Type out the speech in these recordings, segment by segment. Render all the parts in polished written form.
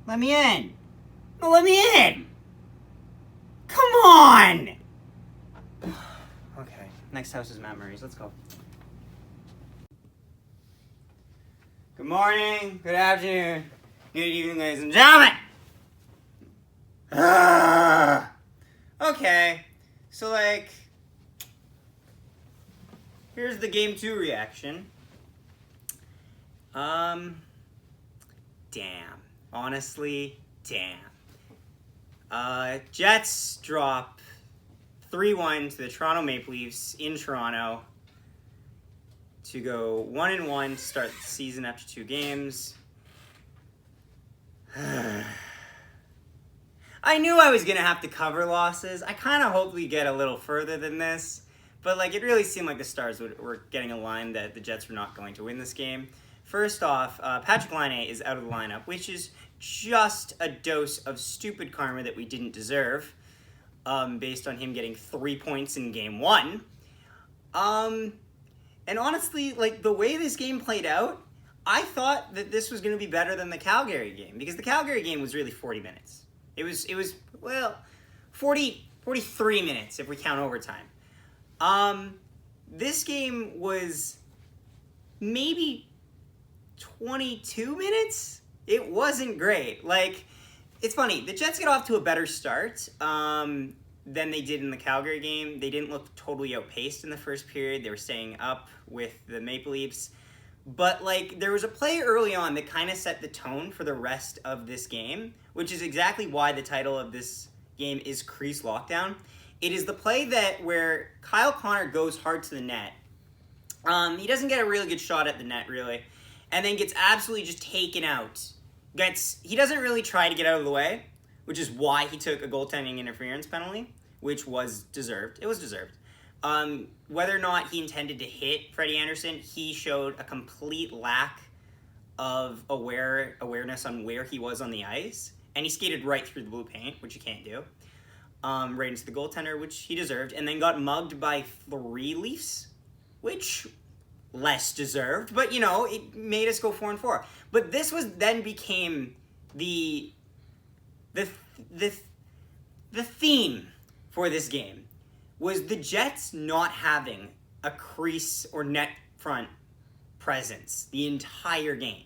Let me in. No, let me in. Come on. Okay, next house is memories. Let's go. Good morning, good afternoon, good evening, ladies and gentlemen. Okay, so like, here's the game 2 reaction. Damn. Honestly, damn. Jets drop 3-1 to the Toronto Maple Leafs in Toronto to go 1-1 to start the season after 2 games. I knew I was going to have to cover losses. I kind of hoped we'd get a little further than this. But like, it really seemed like the stars were getting aligned that the Jets were not going to win this game. First off, Patrick Laine is out of the lineup, which is just a dose of stupid karma that we didn't deserve, based on him getting 3 points in game 1. And honestly, like, the way this game played out, I thought that this was going to be better than the Calgary game, because the Calgary game was really 40 minutes. It was 43 minutes if we count overtime. This game was maybe 22 minutes? It wasn't great. Like, it's funny. The Jets get off to a better start than they did in the Calgary game. They didn't look totally outpaced in the first period. They were staying up with the Maple Leafs. But, like, there was a play early on that kind of set the tone for the rest of this game, which is exactly why the title of this game is Crease Lockdown. It is the play where Kyle Connor goes hard to the net. He doesn't get a really good shot at the net, really, and then gets absolutely just taken out. He doesn't really try to get out of the way, which is why he took a goaltending interference penalty, which was deserved. It was deserved. Whether or not he intended to hit Freddie Anderson, he showed a complete lack of awareness on where he was on the ice, and he skated right through the blue paint, which you can't do. Right into the goaltender, which he deserved, and then got mugged by 3 Leafs, which less deserved, but you know, it made us go 4-4. But this became the theme for this game was the Jets not having a crease or net front presence the entire game.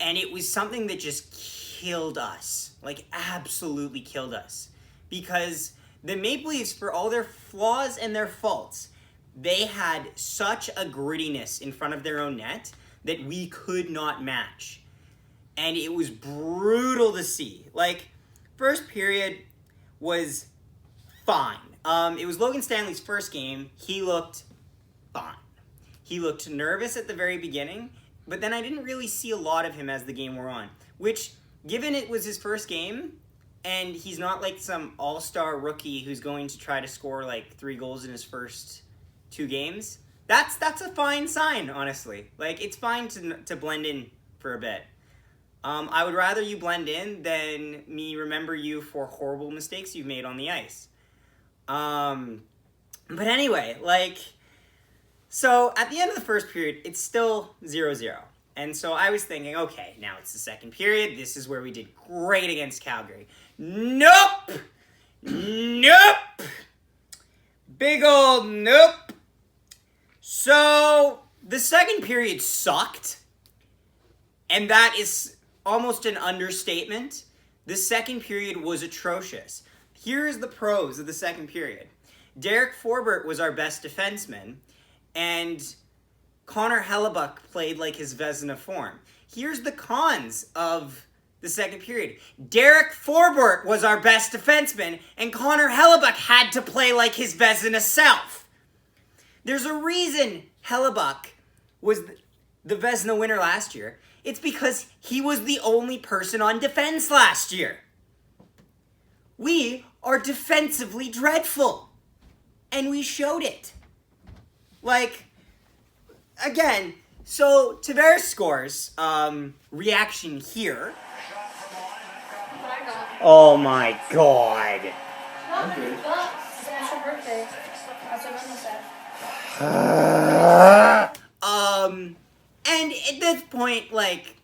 And it was something that just killed us, like absolutely killed us. Because the Maple Leafs, for all their flaws and their faults, they had such a grittiness in front of their own net that we could not match. And it was brutal to see. Like, first period was fine. It was Logan Stanley's first game. He looked fine. He looked nervous at the very beginning, but then I didn't really see a lot of him as the game wore on. Which, given it was his first game, and he's not like some all-star rookie who's going to try to score like 3 goals in his first 2 games, that's a fine sign, honestly. Like, it's fine to blend in for a bit. I would rather you blend in than me remember you for horrible mistakes you've made on the ice. But anyway, like, so at the end of the first period, it's still 0-0. And so I was thinking, okay, now it's the second period. This is where we did great against Calgary. Nope! Nope! Big old nope! So, the second period sucked. And that is almost an understatement. The second period was atrocious. Here's the pros of the second period. Derek Forbort was our best defenseman, and Connor HelleBuyck played like his Vezina form. Here's the cons of the second period. Derek Forbort was our best defenseman, and Connor HelleBuyck had to play like his Vezina self. There's a reason HelleBuyck was the Vezina winner last year. It's because he was the only person on defense last year. We are defensively dreadful. And we showed it. Like, again, so Tavares scores. Reaction here. Oh my god. It's your birthday. That's what Mama said. And at this point, like,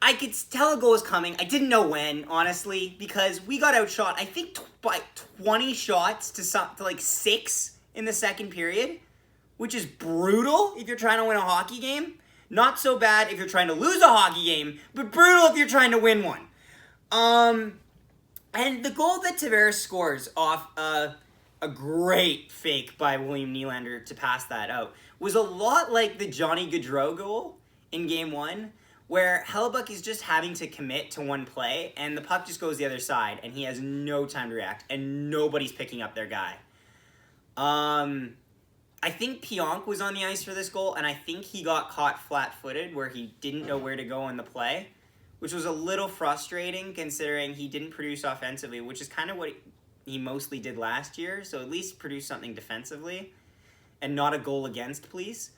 I could tell a goal was coming. I didn't know when, honestly, because we got outshot, I think, by 20 shots to like 6 in the second period, which is brutal if you're trying to win a hockey game. Not so bad if you're trying to lose a hockey game, but brutal if you're trying to win one. And the goal that Tavares scores off a great fake by William Nylander to pass that out was a lot like the Johnny Gaudreau goal in Game 1, where HelleBuyck is just having to commit to one play, and the puck just goes the other side, and he has no time to react, and nobody's picking up their guy. I think Pionk was on the ice for this goal, and I think he got caught flat-footed where he didn't know where to go on the play, which was a little frustrating considering he didn't produce offensively, which is kind of what he mostly did last year, so at least produce something defensively, and not a goal against, please.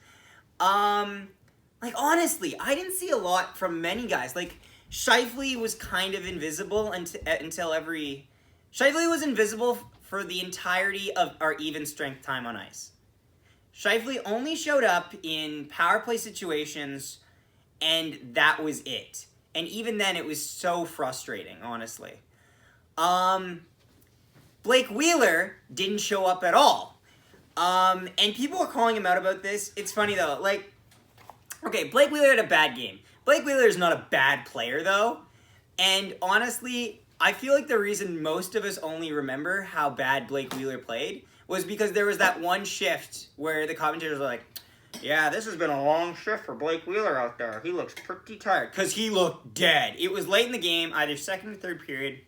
Like, honestly, I didn't see a lot from many guys. Like, Scheifele was kind of invisible until every... Scheifele was invisible for the entirety of our even strength time on ice. Scheifele only showed up in power play situations, and that was it. And even then, it was so frustrating, honestly. Blake Wheeler didn't show up at all. And people are calling him out about this. It's funny, though. Like, okay, Blake Wheeler had a bad game. Blake Wheeler is not a bad player, though. And honestly, I feel like the reason most of us only remember how bad Blake Wheeler played was because there was that one shift where the commentators were like, yeah, this has been a long shift for Blake Wheeler out there. He looks pretty tired. Because he looked dead. It was late in the game, either second or third period.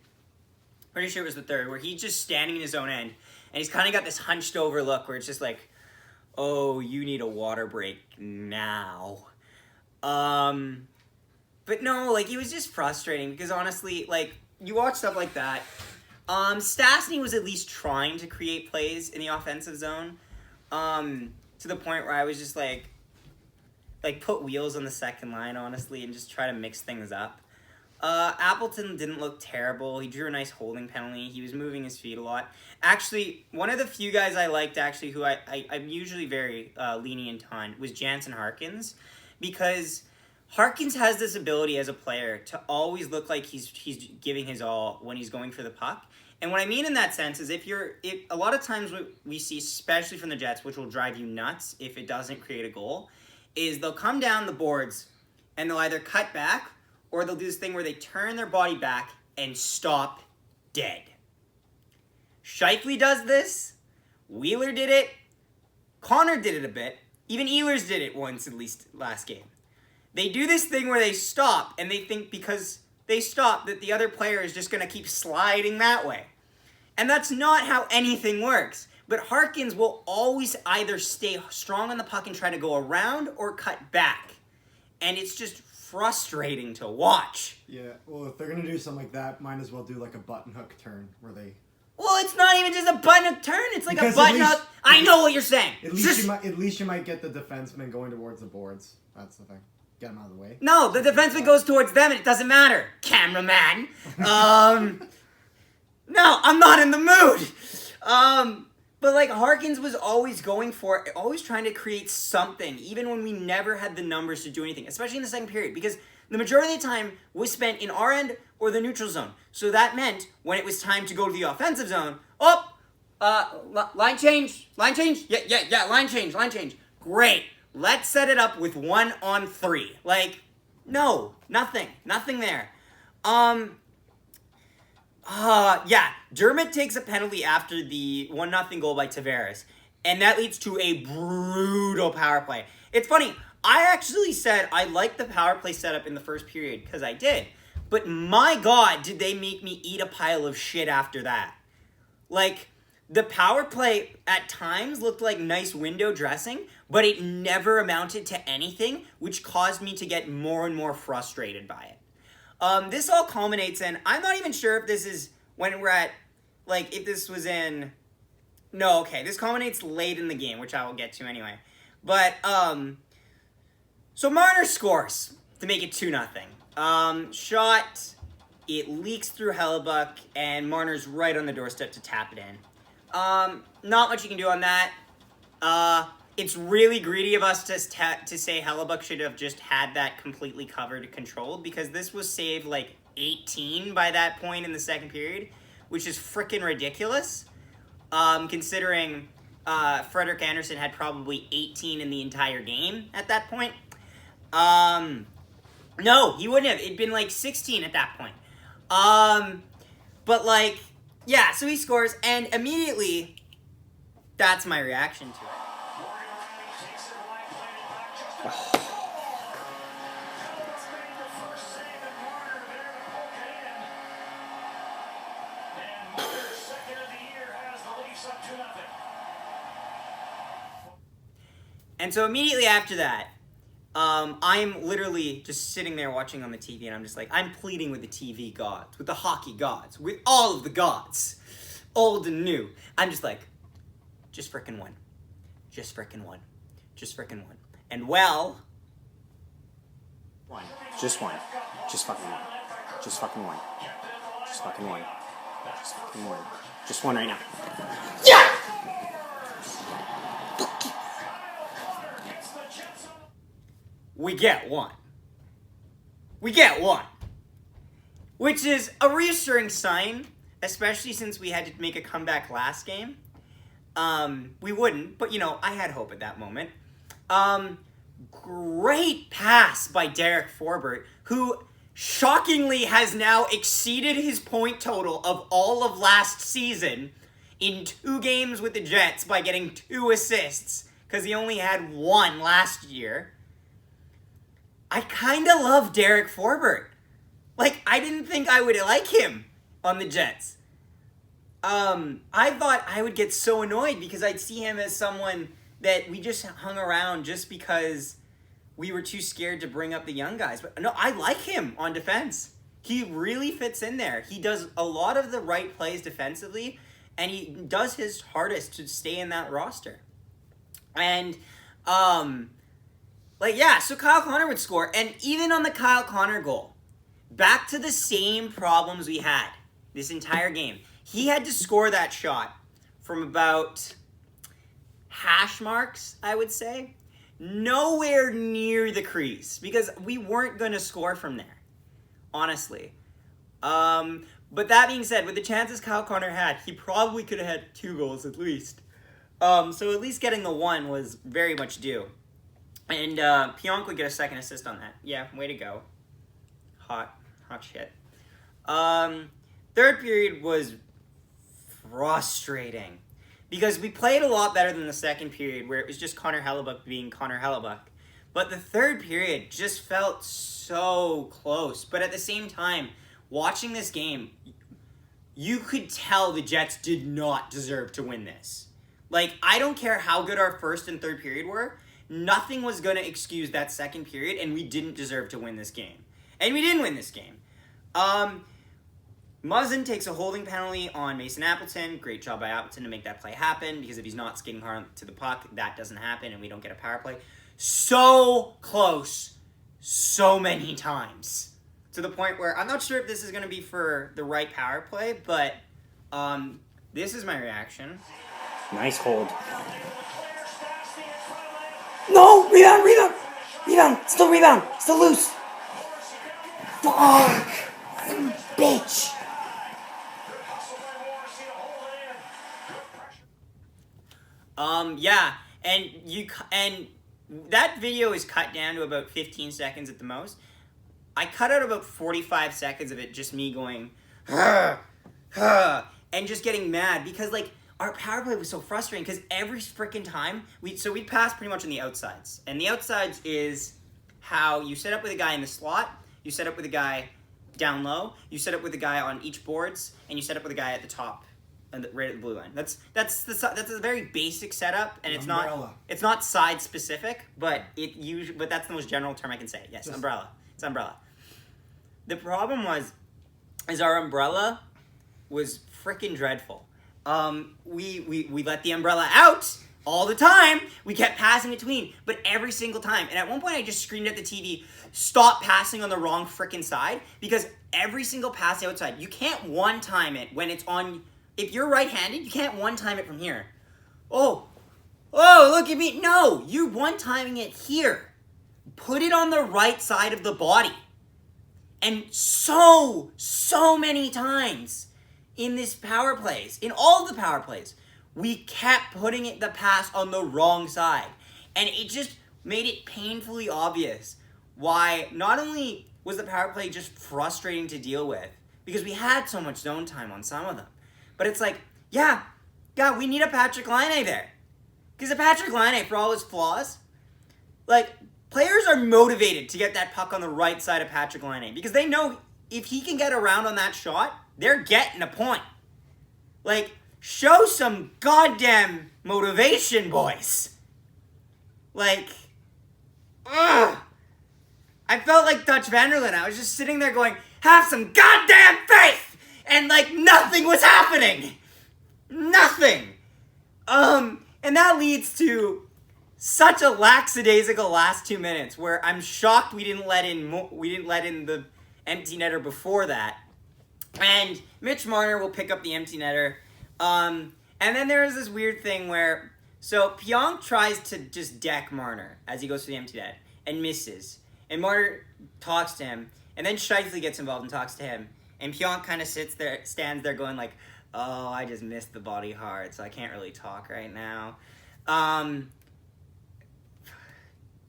Pretty sure it was the third, where he's just standing in his own end. And he's kind of got this hunched over look where it's just like, oh, you need a water break now. But no, like, it was just frustrating because honestly, like, you watch stuff like that. Stastny was at least trying to create plays in the offensive zone. To the point where I was just like put wheels on the second line, honestly, and just try to mix things up. Appleton didn't look terrible. He drew a nice holding penalty. He was moving his feet a lot. Actually, one of the few guys I liked, actually, who I'm usually very lenient on, was Jansen Harkins. Because Harkins has this ability as a player to always look like he's giving his all when he's going for the puck. And what I mean in that sense is if a lot of times what we see, especially from the Jets, which will drive you nuts if it doesn't create a goal, is they'll come down the boards and they'll either cut back or they'll do this thing where they turn their body back and stop dead. Scheifele does this. Wheeler did it. Connor did it a bit. Even Ehlers did it once, at least last game. They do this thing where they stop and they think because they stop that the other player is just going to keep sliding that way. And that's not how anything works. But Harkins will always either stay strong on the puck and try to go around or cut back. And it's just frustrating to watch. Yeah, well, if they're going to do something like that, might as well do like a button hook turn where they... Well, it's not even just a button hook turn. It's like because a button hook... I know what you're saying. At least you might get the defenseman going towards the boards. That's the thing. Get him out of the way. No, the defenseman goes towards them and it doesn't matter. Cameraman. No, I'm not in the mood. But like Harkins was always going for it, always trying to create something, even when we never had the numbers to do anything, especially in the second period, because the majority of the time was spent in our end or the neutral zone. So that meant when it was time to go to the offensive zone, line change, line change, line change. Great. Let's set it up with 1-on-3. Like, no, nothing there. Dermott takes a penalty after the 1-0 goal by Tavares, and that leads to a brutal power play. It's funny, I actually said I liked the power play setup in the first period, because I did, but my God, did they make me eat a pile of shit after that. Like, the power play at times looked like nice window dressing, but it never amounted to anything, which caused me to get more and more frustrated by it. This all culminates in, I'm not even sure if this is when we're at, like, if this was in, no, okay, this culminates late in the game, which I will get to anyway. But, so Marner scores to make it 2-0. Shot, it leaks through HelleBuyck, and Marner's right on the doorstep to tap it in. Not much you can do on that. it's really greedy of us to say HelleBuyck should have just had that completely covered, controlled, because this was saved like 18 by that point in the second period, which is freaking ridiculous, considering Frederik Andersen had probably 18 in the entire game at that point. No, he wouldn't have. It'd been like 16 at that point. But like, yeah, so he scores, and immediately, that's my reaction to it. And so immediately after that, I'm literally just sitting there watching on the TV, and I'm just like, I'm pleading with the TV gods, with the hockey gods, with all of the gods, old and new. I'm just like, just frickin' one. Just frickin' one. Just frickin' one. And well... One. Just one. Just fucking one. Just fucking one. Just fucking one. Just fucking one. Just one right now. Yeah! We get one. We get one. Which is a reassuring sign, especially since we had to make a comeback last game. We wouldn't, but, you know, I had hope at that moment. Great pass by Derek Forbort, who shockingly has now exceeded his point total of all of last season in 2 games with the Jets by getting 2 assists, because he only had 1 last year. I kind of love Derek Forbort. Like, I didn't think I would like him on the Jets. I thought I would get so annoyed because I'd see him as someone that we just hung around just because we were too scared to bring up the young guys. But no, I like him on defense. He really fits in there. He does a lot of the right plays defensively, and he does his hardest to stay in that roster. And, like, yeah, so Kyle Connor would score. And even on the Kyle Connor goal, back to the same problems we had this entire game. He had to score that shot from about hash marks, I would say. Nowhere near the crease, because we weren't going to score from there, honestly. But that being said, with the chances Kyle Connor had, he probably could have had 2 goals at least. So at least getting the 1 was very much due. And Pionk would get a second assist on that. Yeah, way to go. Hot shit. Third period was frustrating because we played a lot better than the second period where it was just Connor HelleBuyck being Connor HelleBuyck. But the third period just felt so close. But at the same time, watching this game, you could tell the Jets did not deserve to win this. Like, I don't care how good our first and third period were. Nothing was going to excuse that second period, and we didn't deserve to win this game. And we didn't win this game. Muzzin takes a holding penalty on Mason Appleton. Great job by Appleton to make that play happen, because if he's not skating hard to the puck, that doesn't happen, and we don't get a power play. So close, so many times. To the point where I'm not sure if this is going to be for the right power play, but this is my reaction. Nice hold. No! Rebound! Still rebound! Still loose! Fuck! Bitch! Yeah, and that video is cut down to about 15 seconds at the most. I cut out about 45 seconds of it, just me going, and just getting mad because, like, our power play was so frustrating because every freaking time, we'd pass pretty much on the outsides. And the outsides is how you set up with a guy in the slot, you set up with a guy down low, you set up with a guy on each boards, and you set up with a guy at the top, right at the blue line. That's a very basic setup, and it's not side specific, but that's the most general term I can say. Yes, umbrella. It's umbrella. The problem is our umbrella was freaking dreadful. We let the umbrella out all the time. We kept passing between, but every single time. And at one point I just screamed at the TV, stop passing on the wrong freaking side, because every single pass outside, you can't one-time it when it's on. If you're right-handed, you can't one-time it from here. Oh, oh, look at me. No, you're one-timing it here. Put it on the right side of the body. And so many times in this power plays, in all of the power plays, we kept putting the pass on the wrong side. And it just made it painfully obvious why not only was the power play just frustrating to deal with, because we had so much zone time on some of them, but it's like, yeah, we need a Patrick Laine there. Because a Patrick Laine, for all his flaws, like, players are motivated to get that puck on the right side of Patrick Laine because they know if he can get around on that shot, they're getting a point. Like, show some goddamn motivation, boys. Like, ugh. I felt like Dutch Vanderlyn. I was just sitting there going, have some goddamn faith! And, like, nothing was happening. Nothing. And that leads to such a lackadaisical last 2 minutes where I'm shocked we didn't let in the empty netter before that. And Mitch Marner will pick up the empty netter. And then there is this weird thing where, so Pionk tries to just deck Marner as he goes to the empty net and misses. And Marner talks to him, and then Scheifele gets involved and talks to him. And Pionk kind of stands there going like, oh, I just missed the body hard, so I can't really talk right now.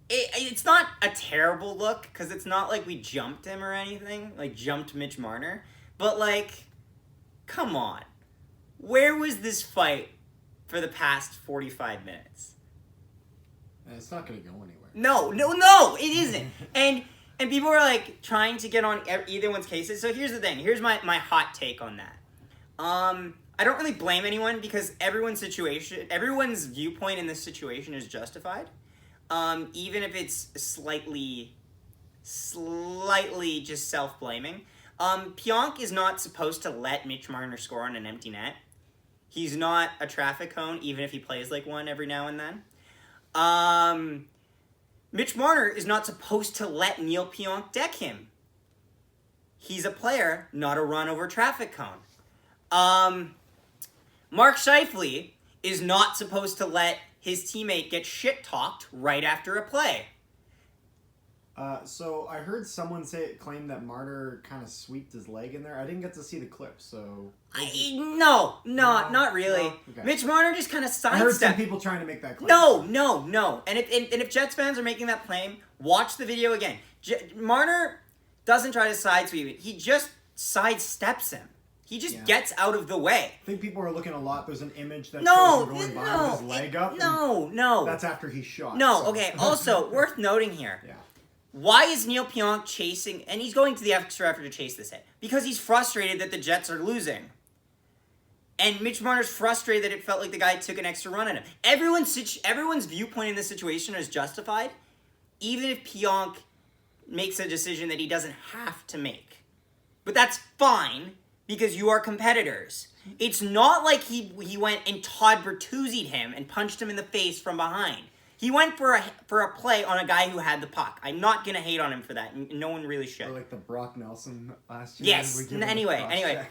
It's not a terrible look, because it's not like we jumped him or anything, like jumped Mitch Marner. But, like, come on. Where was this fight for the past 45 minutes? It's not going to go anywhere. No, it isn't. And people are, like, trying to get on either one's cases. So here's the thing. Here's my hot take on that. I don't really blame anyone because everyone's viewpoint in this situation is justified. Even if it's slightly just self-blaming. Pionk is not supposed to let Mitch Marner score on an empty net. He's not a traffic cone, even if he plays like one every now and then. Mitch Marner is not supposed to let Neil Pionk deck him. He's a player, not a run-over traffic cone. Mark Scheifele is not supposed to let his teammate get shit-talked right after a play. So I heard someone claim that Marner kind of sweeped his leg in there. I didn't get to see the clip, so... No, not really. No? Okay. Mitch Marner just kind of sidestepped. I heard some people trying to make that claim. No. And if Jets fans are making that claim, watch the video again. Marner doesn't try to sidesweep it. He just sidesteps him. He just gets out of the way. I think people are looking a lot. There's an image that shows him going by with his leg up. No. That's after he shot. No, so. Okay. Also, worth noting here. Yeah. Why is Neil Pionk chasing, and he's going to the extra effort to chase this hit? Because he's frustrated that the Jets are losing. And Mitch Marner's frustrated that it felt like the guy took an extra run at him. Everyone's viewpoint in this situation is justified, even if Pionk makes a decision that he doesn't have to make. But that's fine, because you are competitors. It's not like he went and Todd Bertuzzi'd him and punched him in the face from behind. He went for a play on a guy who had the puck. I'm not going to hate on him for that, and no one really should. Or like the Brock Nelson last year. Yes, anyway.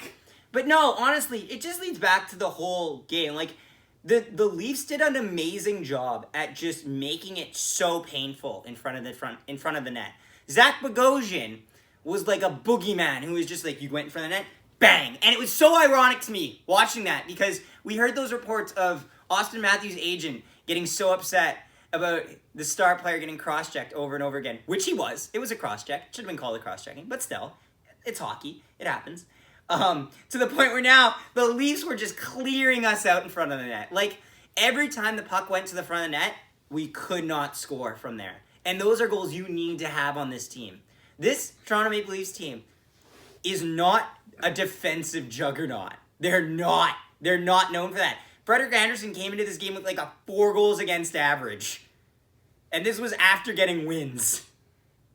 But no, honestly, it just leads back to the whole game. Like, the Leafs did an amazing job at just making it so painful in front of the net. Zach Bogosian was like a boogeyman who was just like, you went in front of the net, bang! And it was so ironic to me watching that because we heard those reports of Austin Matthews' agent getting so upset about the star player getting cross-checked over and over again, which he was. It was a cross-check. Should have been called a cross-checking, but still, it's hockey. It happens. To the point where now the Leafs were just clearing us out in front of the net. Like, every time the puck went to the front of the net, we could not score from there. And those are goals you need to have on this team. This Toronto Maple Leafs team is not a defensive juggernaut. They're not known for that. Frederik Andersen came into this game with like a 4 goals against average. And this was after getting wins.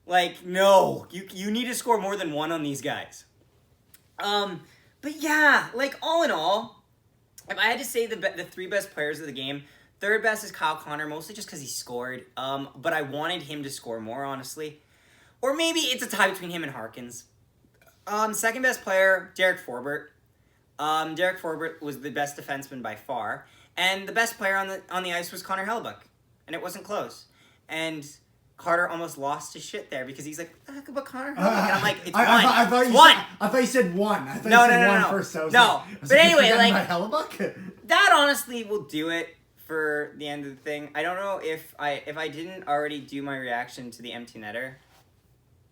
Like, no. You need to score more than 1 on these guys. But yeah, like, all in all, if I had to say the 3 best players of the game, third best is Kyle Connor, mostly just because he scored. But I wanted him to score more, honestly. Or maybe it's a tie between him and Harkins. Second best player, Derek Forbort. Derek Forbort was the best defenseman by far. And the best player on the ice was Connor HelleBuyck, and it wasn't close. And Carter almost lost his shit there because he's like, what the heck about Connor HelleBuyck? And I'm like, it's one. I thought It's you one. Said, I thought you said one. I thought No, you said no, no, one no. first. So I was No. like, But anyway, you're forgetting like- about HelleBuyck? That honestly will do it for the end of the thing. I don't know if I didn't already do my reaction to the empty netter.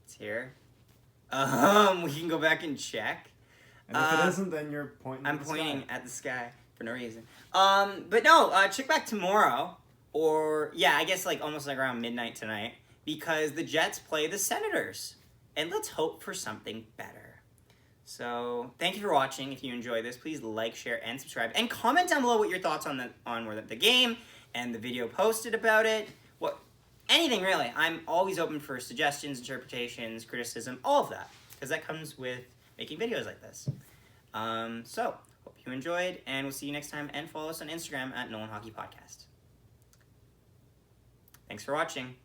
It's here. We can go back and check. And if it isn't, then you're pointing. I'm at the pointing sky. at the sky for no reason. But no, check back tomorrow, or yeah, I guess like almost like around midnight tonight, because the Jets play the Senators, and let's hope for something better. So thank you for watching. If you enjoy this, please like, share, and subscribe, and comment down below what your thoughts on the game and the video posted about it. Anything really. I'm always open for suggestions, interpretations, criticism, all of that, because that comes with making videos like this. So, hope you enjoyed, and we'll see you next time, and follow us on Instagram at NolanHockeyPodcast. Thanks for watching.